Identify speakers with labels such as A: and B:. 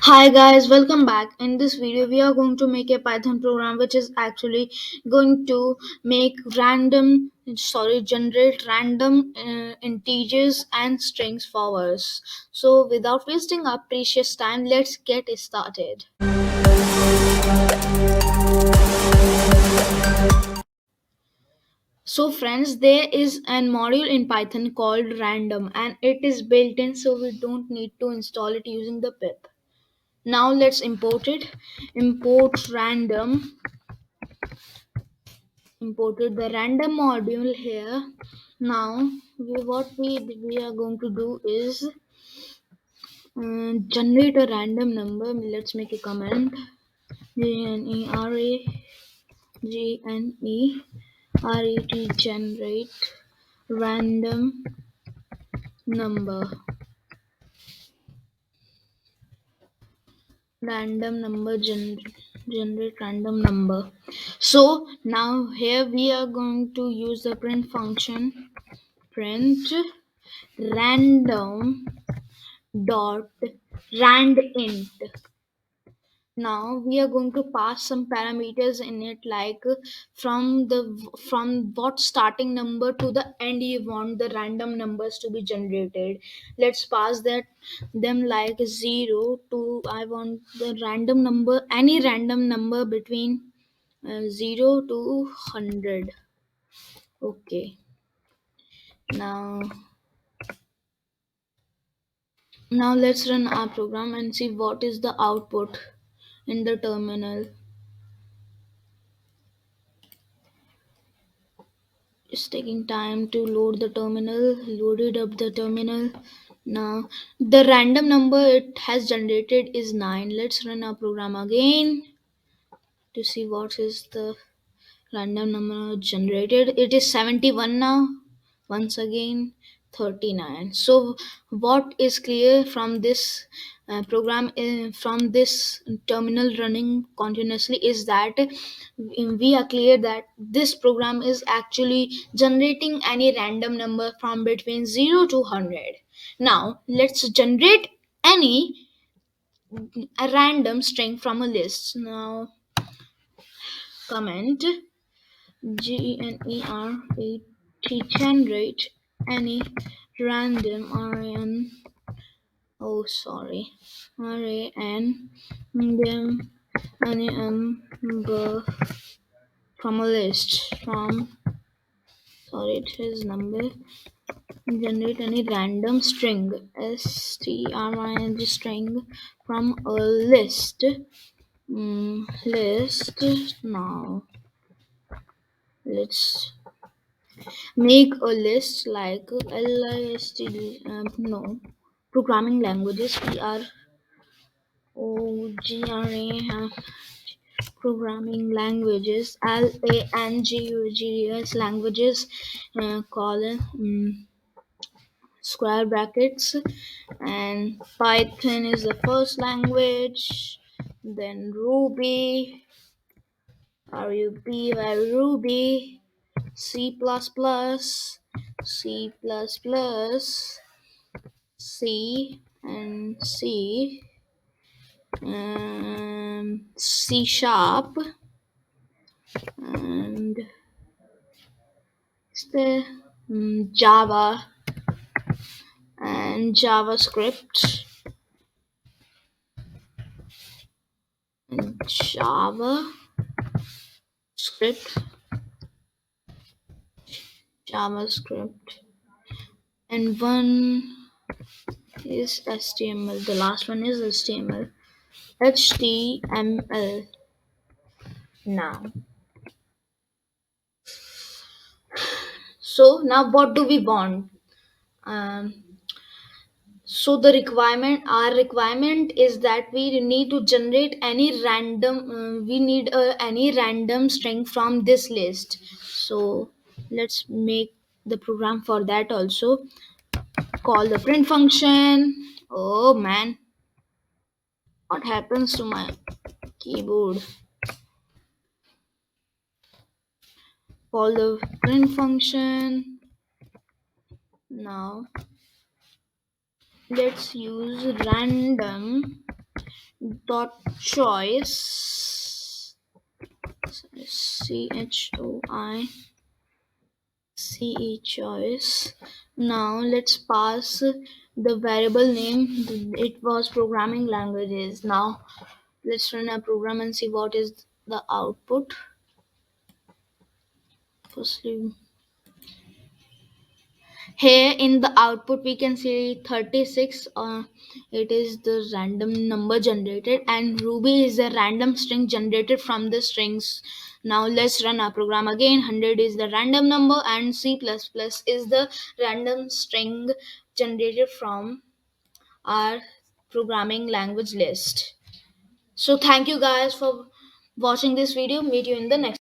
A: Hi guys, welcome back. In this video, we are going to make a Python program which is actually going to generate random integers and strings for us. So, without wasting our precious time, let's get started. So, friends, there is a module in Python called random, and it is built in, so we don't need to install it using the pip. Now let's import it. Import random. Imported the random module here. Now what we are going to do is generate a random number. Let's make a command. G-N-E-R-A-G-N-E-R-E-T generate random number. Generate random number. So now here we are going to use the print function. Print random dot randint. Now we are going to pass some parameters in it, like from what starting number to the end you want the random numbers to be generated. Let's pass that them like 0 to, I want the random number, any random number between 0 to 100. Okay, now let's run our program and see what is the output in the terminal. It's taking time to load the terminal. Loaded up the terminal. Now the random number it has generated is 9. Let's run our program again to see what is the random number generated. It is 71 now. Once again 39. So what is clear from this program, from this terminal running continuously, is that we are clear that this program is actually generating any random number from between 0 to 100. Now let's generate any a random string from a list. Now comment generate generate any random random any number from a list from, sorry, it is number. Generate any random string string string from a list. List. Now let's make a list like list. No, programming languages. Programming languages, languages, languages, colon, square brackets, and Python is the first language, then Ruby, Ruby, C++, C++, C, and C sharp, and the Java and JavaScript, and JavaScript, and one is HTML. The last one is HTML. HTML. Now, so now what do we want? Um, so our requirement is that we need to generate any random. We need any random string from this list. So let's make the program for that also. Call the print function. Oh man, what happens to my keyboard? Call the print function. Now let's use random dot choice, choice. Now let's pass the variable name. It was programming languages. Now let's run a program and see what is the output. Firstly, here in the output we can see 36. It is the random number generated, and Ruby is a random string generated from the strings. Now let's run our program again. 100 is the random number, and C++ is the random string generated from our programming language list. So thank you guys for watching this video. Meet you in the next